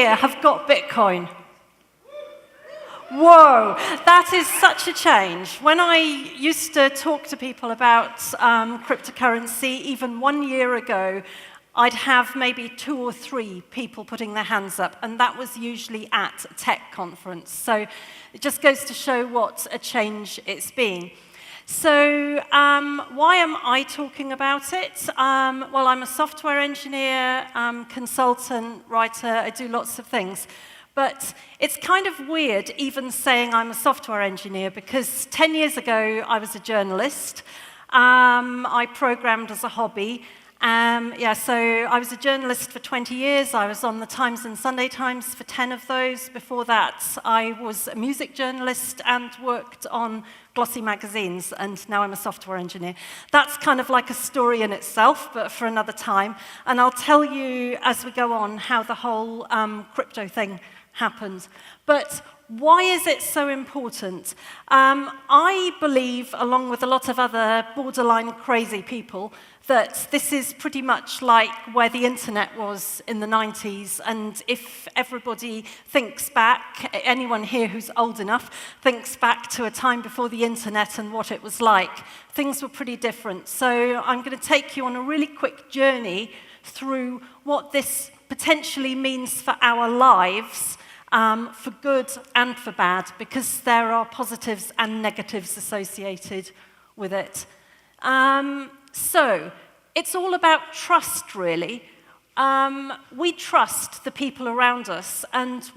here have got Bitcoin? Whoa, that is such a change. When I used to talk to people about cryptocurrency, even 1 year ago, I'd have maybe 2 or 3 people putting their hands up, and that was usually at a tech conference. So it just goes to show what a change it's been. So why am I talking about it? Well, I'm a software engineer, consultant, writer. I do lots of things. But it's kind of weird even saying I'm a software engineer, because 10 years ago I was a journalist. I programmed as a hobby. So I was a journalist for 20 years. I was on the Times and Sunday Times for 10 of those. Before that, I was a music journalist and worked on glossy magazines, and now I'm a software engineer. That's kind of like a story in itself, but for another time. And I'll tell you as we go on how the whole crypto thing happened. But why is it so important? I believe, along with a lot of other borderline crazy people, that this is pretty much like where the internet was in the 90s. And if everybody thinks back, anyone here who's old enough thinks back to a time before the internet and what it was like, things were pretty different. So I'm going to take you on a really quick journey through what this potentially means for our lives, for good and for bad, because there are positives and negatives associated with it. So it's all about trust, really. We trust the people around us, and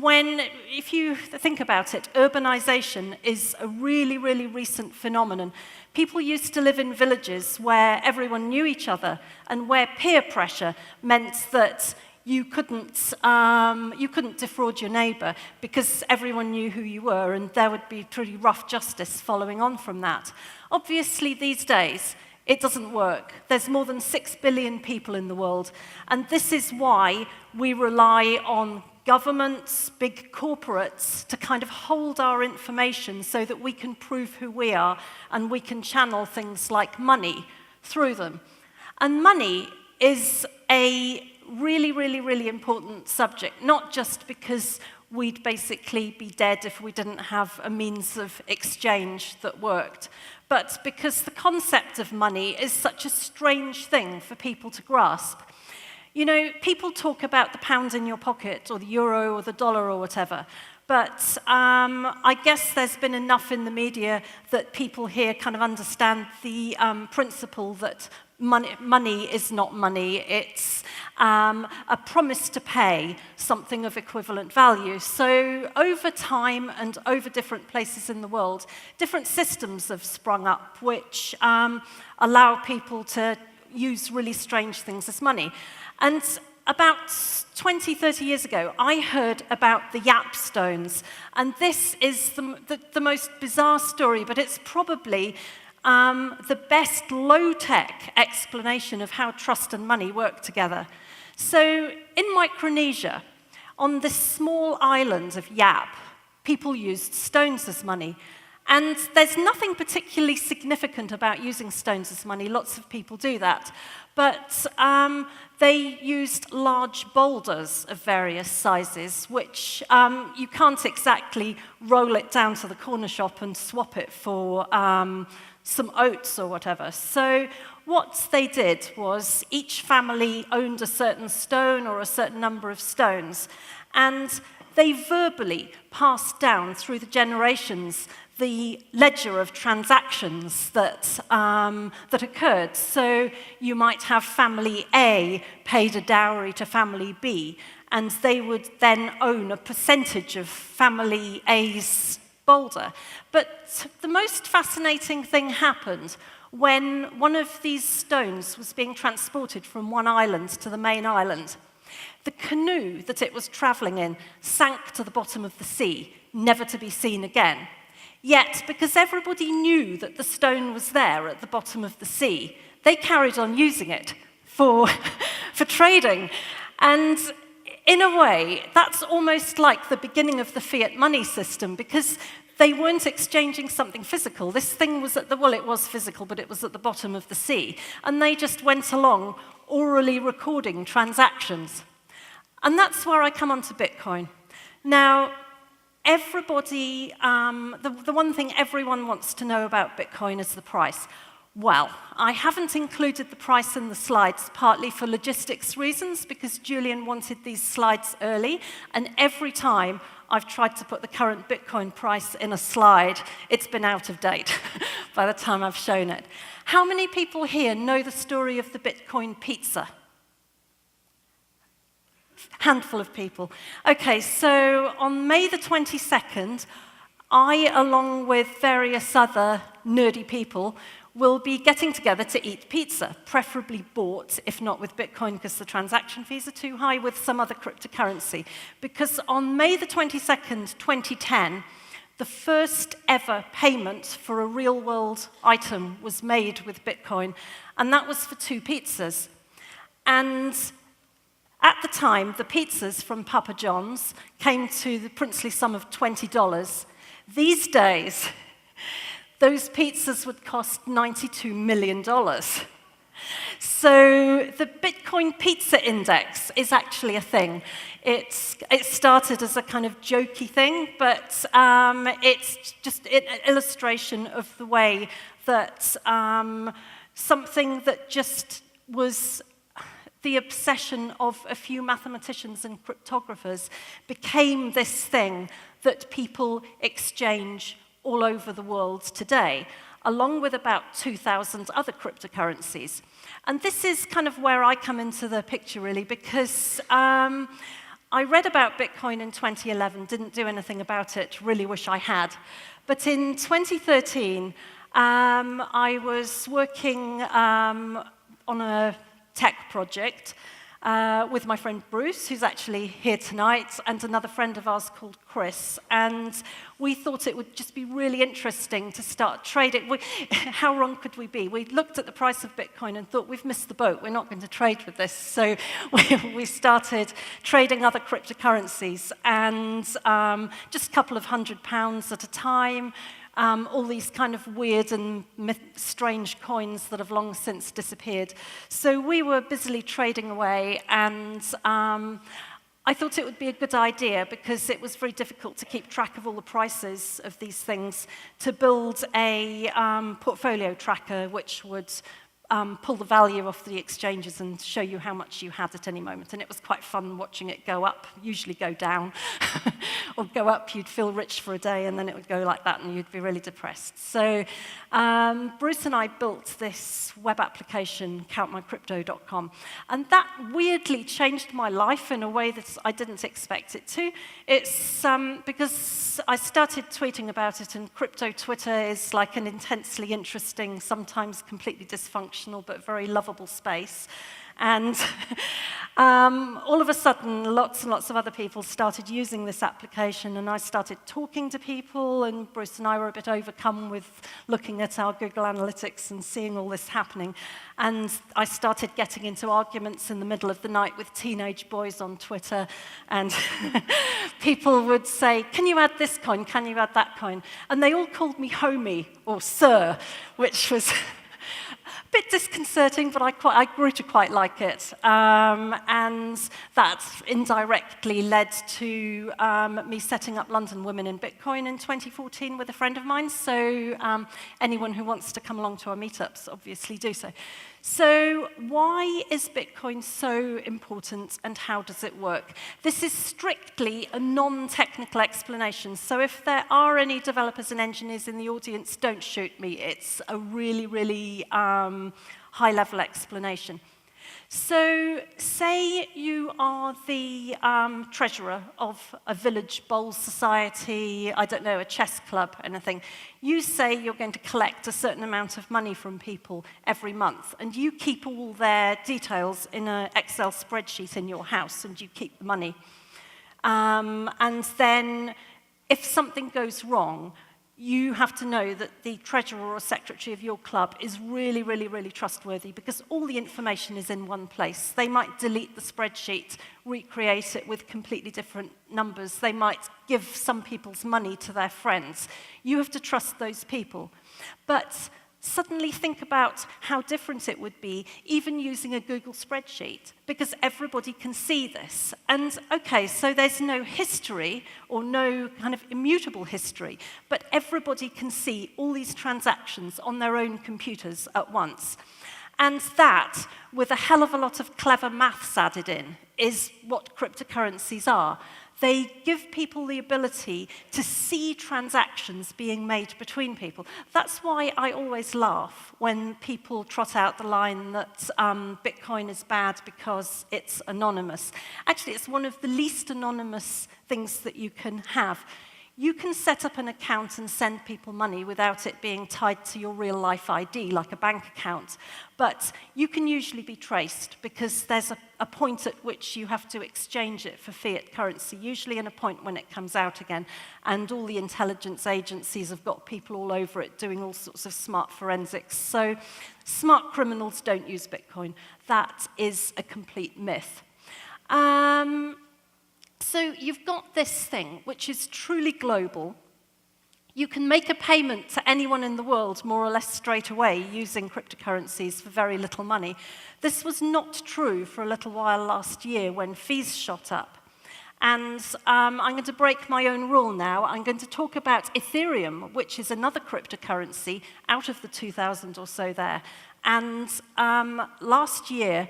if you think about it, urbanization is a really, really recent phenomenon. People used to live in villages where everyone knew each other, and where peer pressure meant that you couldn't defraud your neighbor because everyone knew who you were, and there would be pretty rough justice following on from that. Obviously, these days, it doesn't work. There's more than 6 billion people in the world, and this is why we rely on governments, big corporates, to kind of hold our information so that we can prove who we are, and we can channel things like money through them. And money is a really, really, really important subject, not just because we'd basically be dead if we didn't have a means of exchange that worked, but because the concept of money is such a strange thing for people to grasp. You know, people talk about the pound in your pocket, or the euro, or the dollar, or whatever, but I guess there's been enough in the media that people here kind of understand the principle that money is not money. It's a promise to pay something of equivalent value. So over time and over different places in the world, different systems have sprung up which allow people to use really strange things as money. And about 20, 30 years ago, I heard about the Yap Stones. And this is the most bizarre story, but it's probably the best low-tech explanation of how trust and money work together. So in Micronesia, on this small island of Yap, people used stones as money. And there's nothing particularly significant about using stones as money. Lots of people do that. But they used large boulders of various sizes, which you can't exactly roll it down to the corner shop and swap it for some oats or whatever. So what they did was each family owned a certain stone or a certain number of stones, and they verbally passed down through the generations the ledger of transactions that occurred. So you might have family A paid a dowry to family B, and they would then own a percentage of family A's boulder. But the most fascinating thing happened when one of these stones was being transported from one island to the main island. The canoe that it was traveling in sank to the bottom of the sea, never to be seen again. Yet, because everybody knew that the stone was there at the bottom of the sea, they carried on using it for trading. And in a way, that's almost like the beginning of the fiat money system, because they weren't exchanging something physical. This thing was it was physical, but it was at the bottom of the sea. And they just went along orally recording transactions. And that's where I come onto Bitcoin. Now, everybody, the one thing everyone wants to know about Bitcoin is the price. Well, I haven't included the price in the slides, partly for logistics reasons, because Julian wanted these slides early, and every time I've tried to put the current Bitcoin price in a slide, it's been out of date by the time I've shown it. How many people here know the story of the Bitcoin pizza? Handful of people. Okay, so on May the 22nd, I, along with various other nerdy people, will be getting together to eat pizza, preferably bought, if not with Bitcoin, because the transaction fees are too high, with some other cryptocurrency. Because on May the 22nd, 2010, the first ever payment for a real-world item was made with Bitcoin, and that was for 2 pizzas. And at the time, the pizzas from Papa John's came to the princely sum of $20. These days, those pizzas would cost $92 million. So the Bitcoin Pizza Index is actually a thing. It started as a kind of jokey thing, but it's just an illustration of the way that something that just was the obsession of a few mathematicians and cryptographers became this thing that people exchange all over the world today, along with about 2,000 other cryptocurrencies. And this is kind of where I come into the picture, really, because I read about Bitcoin in 2011, didn't do anything about it, really wish I had. But in 2013, I was working on a tech project with my friend Bruce, who's actually here tonight, and another friend of ours called Chris. And we thought it would just be really interesting to start trading. How wrong could we be? We looked at the price of Bitcoin and thought, we've missed the boat. We're not going to trade with this. So we started trading other cryptocurrencies, and just a couple of £100 at a time. All these kind of weird and strange coins that have long since disappeared. So we were busily trading away, and I thought it would be a good idea, because it was very difficult to keep track of all the prices of these things, to build a portfolio tracker which would pull the value off the exchanges and show you how much you had at any moment. And it was quite fun watching it go up, usually go down, or go up, you'd feel rich for a day, and then it would go like that, and you'd be really depressed. So Bruce and I built this web application, countmycrypto.com, and that weirdly changed my life in a way that I didn't expect it to. It's because I started tweeting about it, and crypto Twitter is like an intensely interesting, sometimes completely dysfunctional, but very lovable space. And all of a sudden, lots and lots of other people started using this application, and I started talking to people, and Bruce and I were a bit overcome with looking at our Google Analytics and seeing all this happening. And I started getting into arguments in the middle of the night with teenage boys on Twitter, and people would say, can you add this coin, can you add that coin? And they all called me homie or sir, which was a bit disconcerting, but I grew to quite like it. And that indirectly led to me setting up London Women in Bitcoin in 2014 with a friend of mine. So anyone who wants to come along to our meetups, obviously do so. So why is Bitcoin so important, and how does it work? This is strictly a non-technical explanation. So if there are any developers and engineers in the audience, don't shoot me. It's a really, really high-level explanation. So say you are the treasurer of a village bowls society, I don't know, a chess club, anything. You say you're going to collect a certain amount of money from people every month, and you keep all their details in an Excel spreadsheet in your house, and you keep the money. And then if something goes wrong, you have to know that the treasurer or secretary of your club is really, really, really trustworthy, because all the information is in one place. They might delete the spreadsheet, recreate it with completely different numbers. They might give some people's money to their friends. You have to trust those people. But suddenly think about how different it would be even using a Google spreadsheet, because everybody can see this. And okay, so there's no history or no kind of immutable history, but everybody can see all these transactions on their own computers at once. And that, with a hell of a lot of clever maths added in, is what cryptocurrencies are. They give people the ability to see transactions being made between people. That's why I always laugh when people trot out the line that Bitcoin is bad because it's anonymous. Actually, it's one of the least anonymous things that you can have. You can set up an account and send people money without it being tied to your real-life ID, like a bank account. But you can usually be traced because there's a point at which you have to exchange it for fiat currency, usually in a point when it comes out again. And all the intelligence agencies have got people all over it doing all sorts of smart forensics. So smart criminals don't use Bitcoin. That is a complete myth. So you've got this thing, which is truly global. You can make a payment to anyone in the world more or less straight away using cryptocurrencies for very little money. This was not true for a little while last year when fees shot up. And I'm going to break my own rule now. I'm going to talk about Ethereum, which is another cryptocurrency out of the 2,000 or so there. And last year,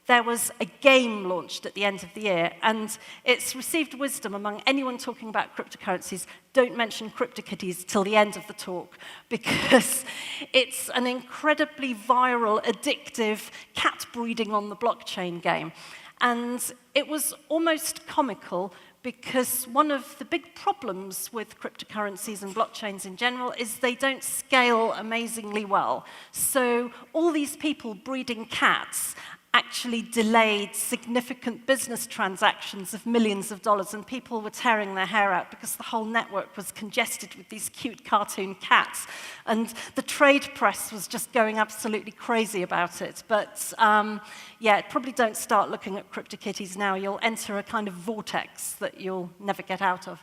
there was a game launched at the end of the year, and it's received wisdom among anyone talking about cryptocurrencies. Don't mention CryptoKitties till the end of the talk, because it's an incredibly viral, addictive cat breeding on the blockchain game. And it was almost comical, because one of the big problems with cryptocurrencies and blockchains in general is they don't scale amazingly well. So all these people breeding cats actually delayed significant business transactions of millions of dollars, and people were tearing their hair out because the whole network was congested with these cute cartoon cats. And the trade press was just going absolutely crazy about it. But yeah, probably don't start looking at CryptoKitties now. You'll enter a kind of vortex that you'll never get out of.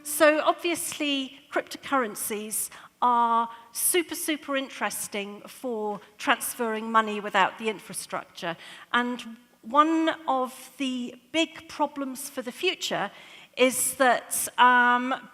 So obviously, cryptocurrencies are super, super interesting for transferring money without the infrastructure. And one of the big problems for the future is that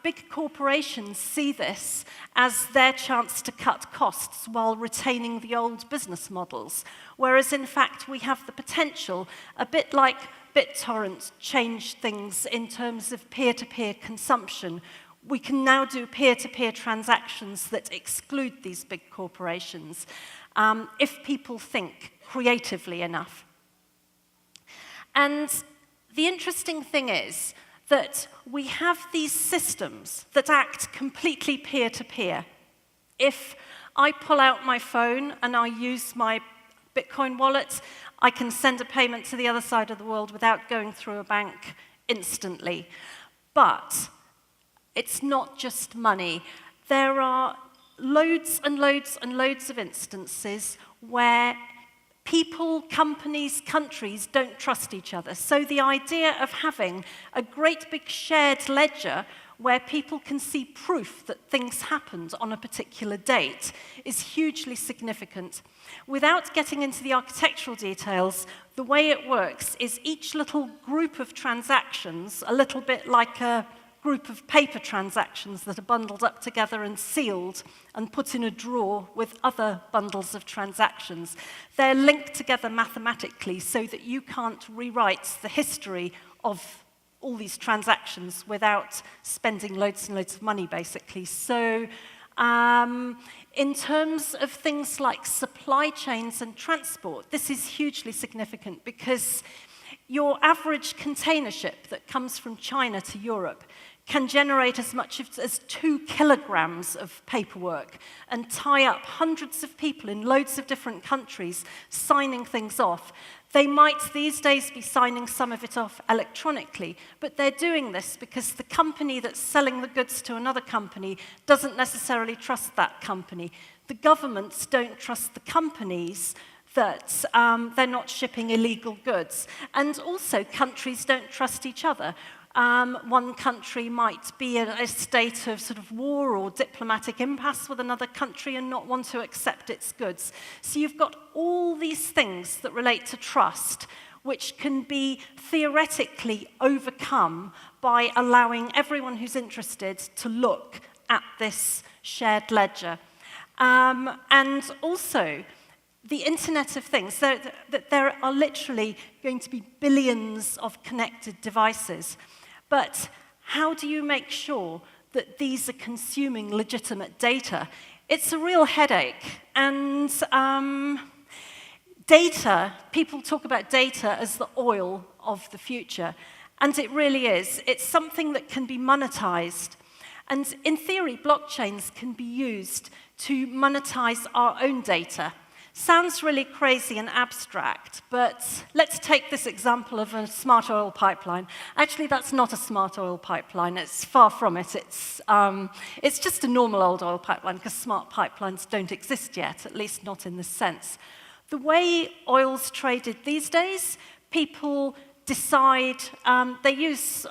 big corporations see this as their chance to cut costs while retaining the old business models. Whereas, in fact, we have the potential, a bit like BitTorrent changed things in terms of peer-to-peer consumption. We can now do peer-to-peer transactions that exclude these big corporations if people think creatively enough. And the interesting thing is that we have these systems that act completely peer-to-peer. If I pull out my phone and I use my Bitcoin wallet, I can send a payment to the other side of the world without going through a bank instantly. But it's not just money. There are loads and loads and loads of instances where people, companies, countries don't trust each other. So the idea of having a great big shared ledger where people can see proof that things happened on a particular date is hugely significant. Without getting into the architectural details, the way it works is each little group of transactions, a little bit like a group of paper transactions that are bundled up together and sealed and put in a drawer with other bundles of transactions. They're linked together mathematically so that you can't rewrite the history of all these transactions without spending loads and loads of money, basically. So in terms of things like supply chains and transport, this is hugely significant because your average container ship that comes from China to Europe can generate as much as 2 kilograms of paperwork and tie up hundreds of people in loads of different countries signing things off. They might these days be signing some of it off electronically, but they're doing this because the company that's selling the goods to another company doesn't necessarily trust that company. The governments don't trust the companies that they're not shipping illegal goods. And also, countries don't trust each other. One country might be in a state of sort of war or diplomatic impasse with another country and not want to accept its goods. So you've got all these things that relate to trust, which can be theoretically overcome by allowing everyone who's interested to look at this shared ledger. And also, the Internet of Things, there are literally going to be billions of connected devices. But how do you make sure that these are consuming legitimate data? It's a real headache. And data, people talk about data as the oil of the future. And it really is. It's something that can be monetized. And in theory, blockchains can be used to monetize our own data. Sounds really crazy and abstract, but let's take this example of a smart oil pipeline. Actually, that's not a smart oil pipeline. It's far from it. It's just a normal old oil pipeline because smart pipelines don't exist yet, at least not in this sense. The way oil's traded these days, people decide, they use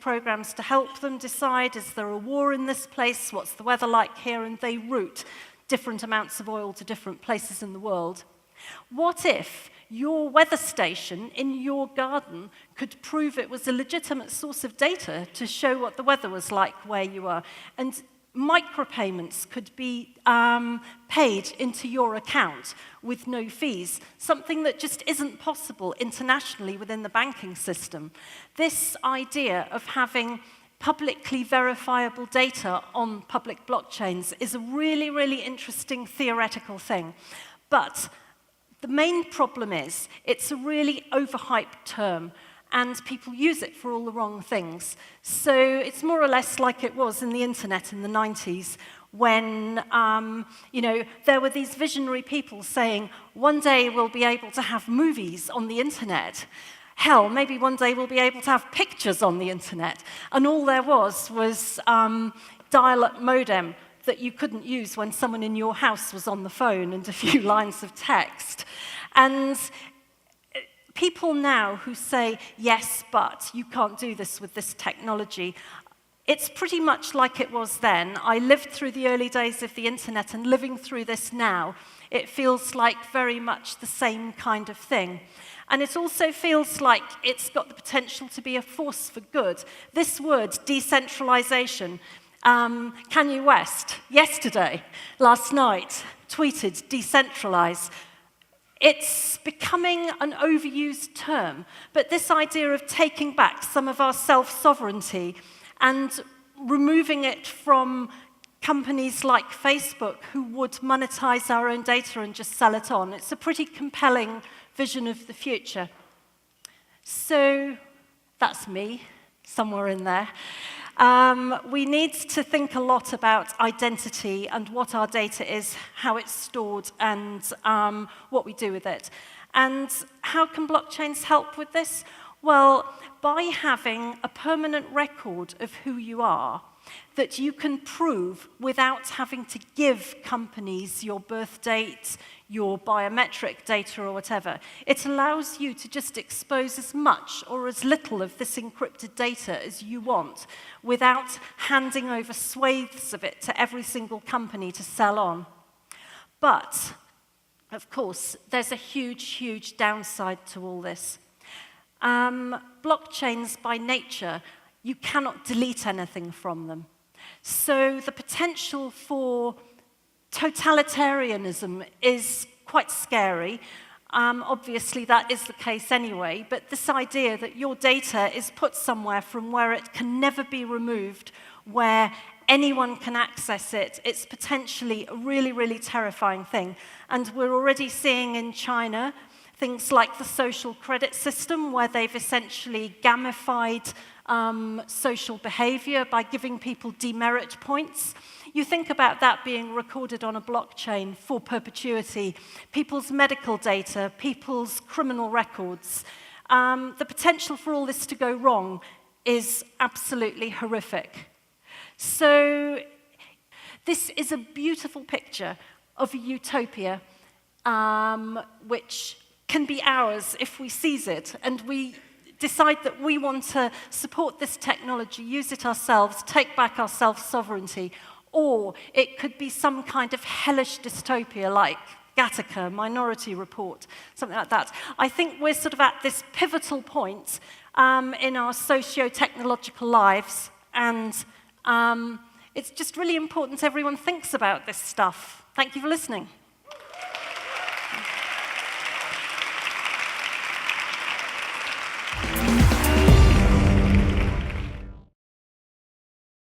programs to help them decide, is there a war in this place, what's the weather like here, and they route different amounts of oil to different places in the world. What if your weather station in your garden could prove it was a legitimate source of data to show what the weather was like where you are? And micropayments could be paid into your account with no fees, something that just isn't possible internationally within the banking system. This idea of having publicly verifiable data on public blockchains is a really, really interesting theoretical thing. But the main problem is it's a really overhyped term, and people use it for all the wrong things. So it's more or less like it was in the internet in the 90s, when there were these visionary people saying, one day we'll be able to have movies on the internet. Hell, maybe one day we'll be able to have pictures on the internet. And all there was dial-up modem that you couldn't use when someone in your house was on the phone and a few lines of text. And people now who say, yes, but you can't do this with this technology, it's pretty much like it was then. I lived through the early days of the internet, and living through this now, it feels like very much the same kind of thing. And it also feels like it's got the potential to be a force for good. This word, decentralization, Kanye West, last night, tweeted decentralize. It's becoming an overused term, but this idea of taking back some of our self-sovereignty and removing it from companies like Facebook who would monetize our own data and just sell it on, it's a pretty compelling vision of the future. So that's me, somewhere in there. We need to think a lot about identity and what our data is, how it's stored, and what we do with it. And how can blockchains help with this? Well, by having a permanent record of who you are, that you can prove without having to give companies your birth date, your biometric data or whatever. It allows you to just expose as much or as little of this encrypted data as you want without handing over swathes of it to every single company to sell on. But, of course, there's a huge, huge downside to all this. Blockchains, by nature, you cannot delete anything from them. So the potential for totalitarianism is quite scary. Obviously, that is the case anyway, but this idea that your data is put somewhere from where it can never be removed, where anyone can access it, it's potentially a really, really terrifying thing. And we're already seeing in China things like the social credit system, where they've essentially gamified social behavior by giving people demerit points. You think about that being recorded on a blockchain for perpetuity, people's medical data, people's criminal records. The potential for all this to go wrong is absolutely horrific. So this is a beautiful picture of a utopia, which can be ours if we seize it, and we decide that we want to support this technology, use it ourselves, take back our self-sovereignty, or it could be some kind of hellish dystopia like Gattaca, Minority Report, something like that. I think we're sort of at this pivotal point in our socio-technological lives, and it's just really important everyone thinks about this stuff. Thank you for listening.